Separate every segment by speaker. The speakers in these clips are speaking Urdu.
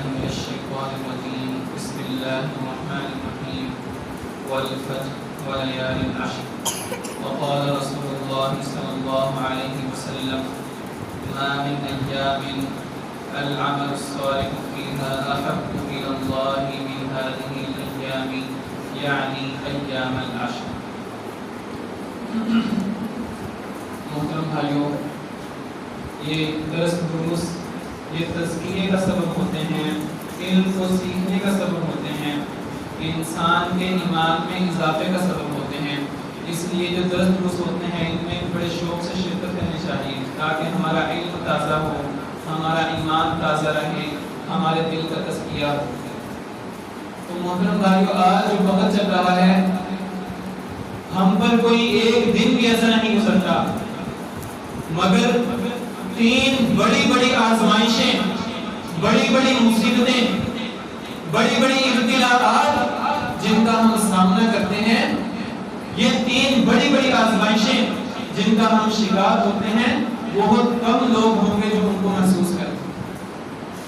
Speaker 1: من الشيطان الرجيم بسم الله الرحمن الرحيم والفجر وليال العشر وقال رسول الله صلى الله عليه وسلم ما من أيام العمل الصالح فيها أحب إلى الله من هذه الأيام يعني أيام العشر. محترم بھائیوں، یہ درس دروس یہ تزکیے کا سبب ہوتے ہیں، علم کو سیکھنے کا سبب ہوتے ہیں، انسان کے ایمان میں اضافے کا سبب ہوتے ہیں. اس لیے جو درس دروس ہوتے ہیں ان میں بڑے شوق سے شرکت کرنی چاہیے تاکہ ہمارا علم تازہ ہو، ہمارا ایمان تازہ رہے، ہمارے دل کا تزکیہ ہو. تو محترم بھائیوں، آج جو وقت چل رہا ہے ہم پر کوئی ایک دن بھی ایسا نہیں گزرتا مگر تین بڑی بڑی آزمائشیں، بڑی بڑی مصیبتیں، بڑی بڑی ابتلاءات جن کا ہم سامنا کرتے ہیں، یہ تین بڑی بڑی آزمائشیں جن کا ہم شکار ہوتے ہیں، بہت کم لوگ ہوں گے جو ان کو محسوس کریں.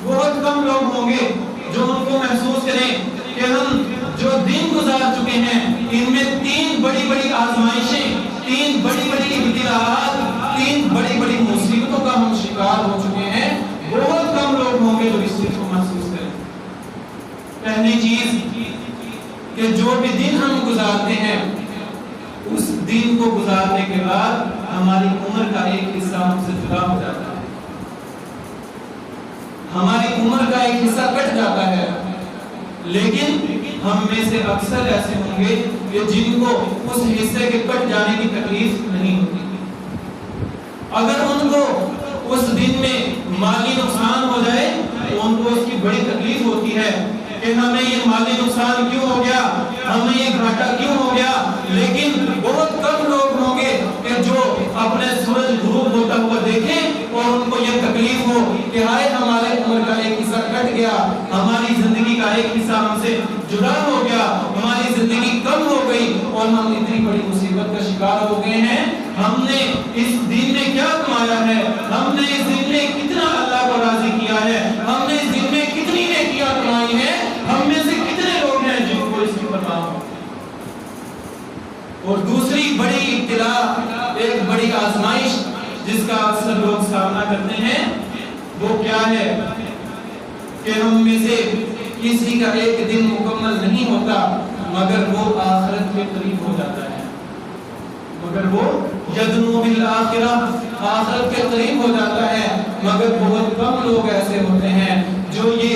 Speaker 1: بہت کم لوگ ہوں گے جو ان کو محسوس کریں کہ ہم جو دن گزار چکے ہیں ان میں تین بڑی بڑی آزمائشیں، تین بڑی بڑی ابتلاءات، تین بڑی بڑی مصیبتوں کا ہم شکار ہو چکے ہیں. بہت کم لوگ ہوں گے جو اس چیز کو محسوس کریں. پہلی چیز کہ جو بھی دن ہم گزارتے ہیں اس دن کو گزارنے کے بعد ہماری عمر کا ایک حصہ ہم سے جدا ہو جاتا ہے، ہماری عمر کا ایک حصہ کٹ جاتا ہے. لیکن ہم میں سے اکثر ایسے ہوں گے کہ جن کو اس حصے کے کٹ جانے کی تکلیف نہیں ہوتی. اگر ان کو اس دن میں مالی نقصان ہو جائے تو ان کو اس کی بڑی تکلیف ہوتی ہے کہ ہمیں یہ مالی نقصان کیوں ہو گیا، ہمیں یہ گھاٹا کیوں ہو گیا. لیکن بہت کم لوگ ہوں گے کہ جو اپنے سورج غروب ہوتا ہوا دیکھیں اور ان کو یہ تکلیف ہو کہ ہائے ہمارے عمر کا ایک حصہ کٹ گیا، ہماری زندگی کا ایک حصہ ہم سے جدا ہو گیا، ہماری زندگی کم ہو گئی اور ہم اتنی بڑی مصیبت کا شکار ہو گئے ہیں. ہم نے اس دن میں کیا کمایا ہے، ہم نے اس دن میں کتنا اللہ کو راضی کیا ہے، ہم نے اس دن میں کتنی نیکیاں کمائی ہیں، ہم میں سے کتنے لوگ ہیں جن کو اس کی پتہ ہو. اور دوسری بڑی ابتلاء، ایک بڑی آزمائش جس کا اکثر لوگ سامنا کرتے ہیں وہ کیا ہے کہ ہم میں سے کسی کا ایک دن مکمل نہیں ہوتا مگر وہ آخرت کے قریب ہو جاتا ہے، مگر وہ یدنو بالآخرہ آخرت کے قریب ہو جاتا ہے. مگر بہت کم لوگ ایسے ہوتے ہیں جو یہ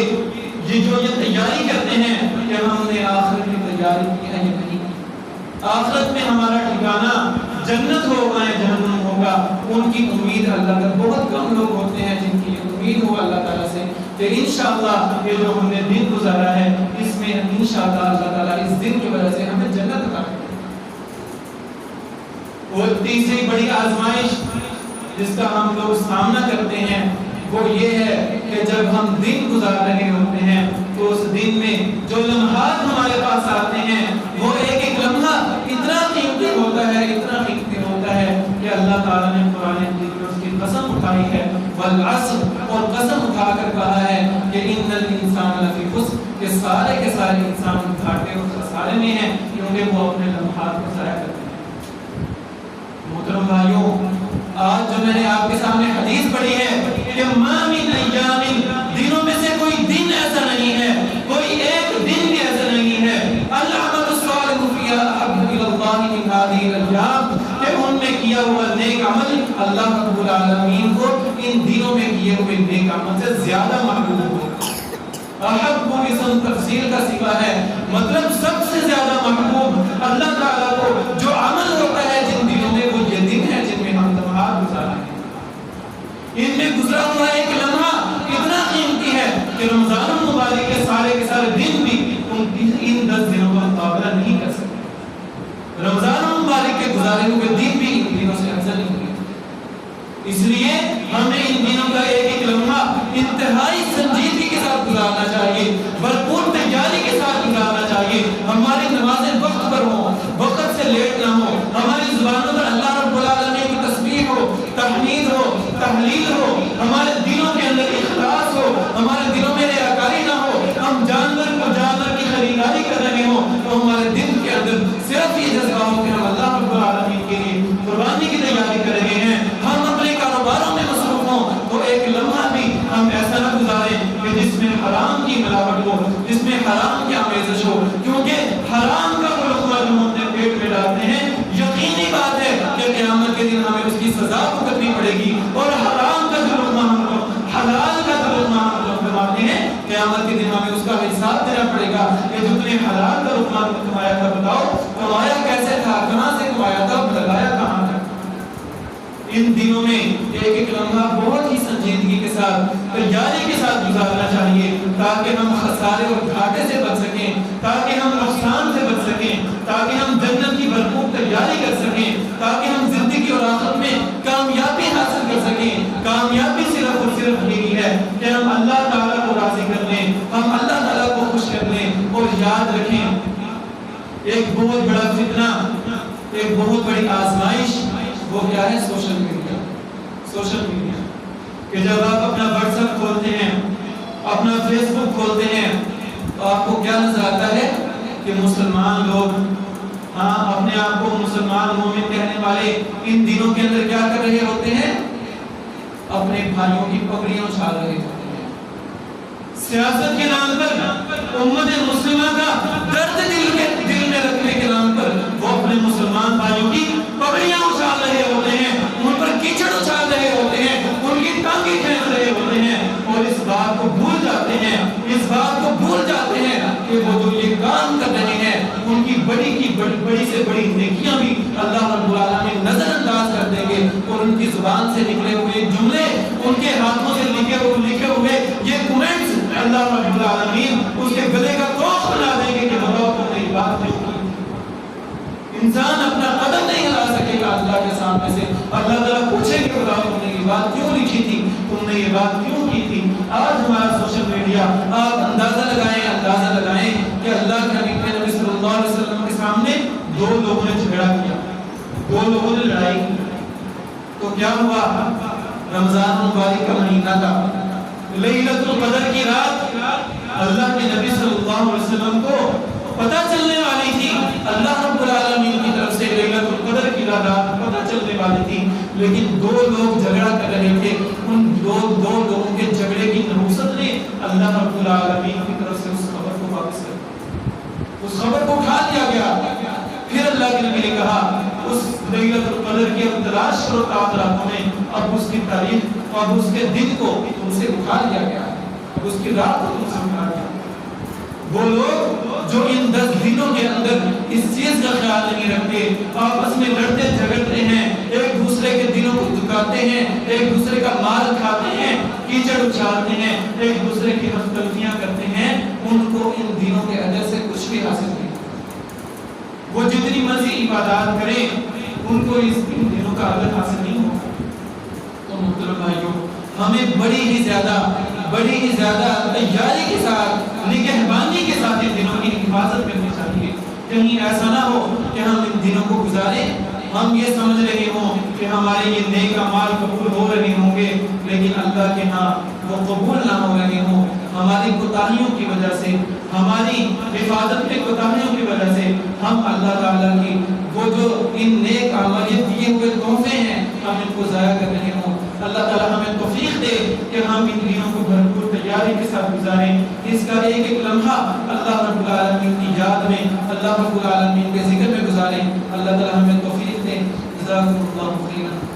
Speaker 1: تیاری کرتے ہیں کہ ہم نے آخرت کی تیاری کی ہے یا نہیں. آخرت میں ہمارا ٹھکانہ جنت ہوگا یا جہنم ہوگا، ان کی امید اللہ کا. بہت کم لوگ ہوتے ہیں جن کی امید ہو اللہ تعالیٰ سے کہ انشاءاللہ یہ جو ہم نے دن گزارا ہے اس میں انشاءاللہ اللہ تعالیٰ اس دن کی وجہ سے ہمیں جنت عطا کرے. اور تیسری بڑی آزمائش جس کا ہم لوگ سامنا کرتے ہیں وہ یہ ہے کہ جب ہم دن گزار رہے ہوتے ہیں تو اس دن میں جو لمحات ہمارے پاس آتے ہیں وہ ایک ایک لمحہ اتنا قیمتی ہوتا ہے، اتنا قیمتی ہوتا ہے کہ اللہ تعالیٰ نے قرآن مجید میں اس کی قسم اٹھائی ہے والعصر، اور قسم اٹھا کر کہا ہے کہ ان الانسان لفی خسر، کہ سارے کے سارے انسان گھاٹے اور خسارے میں ہیں کیونکہ وہ اپنے لمحات کو ضائع کرتے ہیں. محترم بھائیوں، آج جو میں نے آپ کے سامنے حدیث پڑھی ہے کہ ما من ایام، دنوں میں سے کوئی دن ایسا نہیں ہے، کوئی ایک دن بھی ایسا نہیں ہے العمل الصالح فیہا احب الی اللہ من ہذہ الایام، کہ ان میں کیا ہوا نیک عمل اللہ رب العالمین کو ان دنوں میں کیے ہوئے نیک عمل سے زیادہ محبوب ہو. احب اسم تفصیل کا صیغہ ہے، مطلب سب سے زیادہ محبوب اللہ تعالیٰ کو جو عمل ہوتا ہے جن دنوں میں وہ یہ دن ہے جن میں ہم لمحات گزارے ہیں. ان میں گزرا ہوا ایک لمحہ اتنا قیمتی ہے کہ رمضان المبارک کے سارے دن بھی ان 10 دنوں کا مقابلہ نہیں کر سکتے. رمضان المبارک کے گزارے ہوئے دن بھی ان دنوں سے افضل نہیں ہے. اس لیے ہمیں ان دنوں کا ایک ایک لمحہ انتہائی سنجیدگی کے ساتھ گزارنا چاہیے، بھرپور تیاری کے ساتھ گزارنا چاہیے. ہماری نمازیں وقت پر ہوں، وقت سے لیٹ نہ ہو، ہماری زبانوں پر اللہ رب العالمین کی تسبیح ہو، تحمید ہو، تحلیل ہو، ہمارے دلوں کے اندر اخلاص ہو، ہمارے دلوں میں ریاکاری نہ کرنی پڑے گی، اور حرام کا جو لقمہ ہم لوگ، حلال کا جو لقمہ ہم لوگ کماتے ہیں، قیامت کے دن ہمیں اس کا حساب دینا پڑے گا کہ جو تم نے حلال کا لقمہ کمایا تھا، بتاؤ کمایا کیسے تھا، کہاں سے کمایا تھا، لگایا کہاں تھا۔ ان دنوں میں ایک ایک لمحہ بہت ہی سنجیدگی کے ساتھ، تیاری کے ساتھ گزارنا چاہیے، تاکہ ہم خسارے اور گھاٹے سے بچ سکیں، تاکہ ہم نقصان سے بچ سکیں، تاکہ ہم جنت کی بھرپور تیاری کر سکیں، تاکہ ہم زندگی اور آخرت میں کامیابی حاصل کر سکیں۔ کامیابی صرف اور صرف یہی ہے کہ ہم اللہ تعالیٰ کو راضی کر لیں، ہم اللہ تعالیٰ کو خوش کر لیں۔ اور یاد رکھیں، ایک بہت بڑا فتنہ، ایک بہت بڑی آزمائش، وہ کیا ہے؟ Social media. سوشل میڈیا کہ جب آپ اپنا واٹس ایپ کھولتے ہیں، اپنا فیس بک کھولتے ہیں، تو آپ کو کیا نظر آتا ہے کہ مسلمان لوگ اپنے آپ کو مسلمان مومن کہنے والے ان دنوں کے اندر کیا کر رہے ہوتے ہیں؟ اپنے بھائیوں کی پگڑیاں اچھال رہے ہوتے ہیں۔ سیاست کے نام پر، امت مسلمہ کا درد دل میں رکھنے کے نام پر وہ اپنے مسلمان بھائیوں کی پگڑیاں اچھال رہے ہوتے ہیں، ان پر کیچڑ اچھال رہے ہوتے ہیں، ان کی ٹانگیں کھینچ رہے ہوتے ہیں، اور اس بات کو بھول جاتے ہیں، اس بات کو بھول جاتے ہیں کہ وہ جو یہ کام کر رہے ہیں ان کی بڑی کی بڑی سے بڑی نیکیاں بھی اللہ رب العالمین نظر انداز کر دیں گے، اور ان کی زبان سے نکلے ہوئے جملے، ان کے ہاتھوں سے لکھے ہوئے یہ کمنٹس اللہ رب العالمین اس کے گلے کا گوشت بنا دیں گے کہ بتاؤ تم نے یہ بات کیوں کی۔ انسان اپنا قدم نہیں ہلا سکے گا اللہ کے سامنے سے، اللہ تعالیٰ پوچھیں گے بتاؤ تم نے یہ بات کیوں لکھی تھی، تم نے یہ بات کیوں کی تھی۔ آج ہمارا سوشل میڈیا، آپ اندازہ لگائیں کہ اللہ کے نبی صلی اللہ علیہ وسلم کے سامنے دو لوگوں نے جھگڑا کیا، دو لوگوں نے لڑائی کی، تو کیا ہوا؟ رمضان مبارک کا مہینہ تھا، لیلۃ القدر کی رات، اللہ کے نبی صلی اللہ علیہ وسلم کو پتہ چلنے والی تھی، اللہ رب العالمین کی طرف سے لیلۃ القدر کی رات پتہ چلنے والی تھی، لیکن دو لوگ جھگڑا کر رہے تھے، ان دو لوگوں کے جھگڑے کی نحوست نے اللہ رب العالمین کی طرف سے اس خبر کو واپس کر دیا، اس خبر کو اٹھا لیا گیا۔ پھر اللہ کے نبی نے کہا اس لیلۃ القدر کی اب تلاش کرو رات راتوں میں، اب اس کی تاریخ اور اس کے دن کو تم سے اٹھا لیا گیا، اب اس کی رات کو تم سے اٹھا لیا۔ وہ لوگ جو ان 10 دنوں کے اندر اس چیز کا خیال نہیں رکھتے، آپس میں لڑتے جھگڑتے ہیں، ایک دوسرے کے دلوں کو دکھاتے ہیں، ایک دوسرے کا مال کھاتے ہیں، کیچڑ اچھالتے ہیں، ایک دوسرے کی ہمدردیاں کرتے ہیں، ان کو ان دنوں کے اجر سے کچھ بھی حاصل نہیں۔ وہ جتنی مرضی عبادات کریں، ان کو اس دنوں کا اجر حاصل نہیں ہوگا۔ تو محترم بھائیوں، ہمیں بڑی ہی زیادہ تیاری کے ساتھ، نگہبانی کے ساتھ ان دنوں کی حفاظت کرنی چاہیے۔ کہیں ایسا نہ ہو کہ ہم ان دنوں کو گزاریں، ہم یہ سمجھ رہے ہوں کہ ہمارے یہ نیک اعمال قبول ہو رہے ہوں گے، لیکن اللہ کے ہاں وہ قبول نہ ہو رہے ہوں، ہماری کوتاہیوں کی وجہ سے، ہماری حفاظت میں کوتاہیوں کی وجہ سے ہم اللہ تعالیٰ کی وہ جو ان نیک اعمال دیے ہوئے تحفے ہیں ہم ان کو ضائع کر رہے ہوں۔ اللہ تعالیٰ ہمیں توفیق دے کہ ہم ان دنوں کو بھرپور تیاری کے ساتھ گزاریں، اس کا ایک ایک لمحہ اللہ رب العالمین کی یاد میں، اللہ رب العالمین کے ذکر میں گزاریں۔ اللہ تعالیٰ ہمیں توفیق دے۔ جزاکم اللہ خیرا۔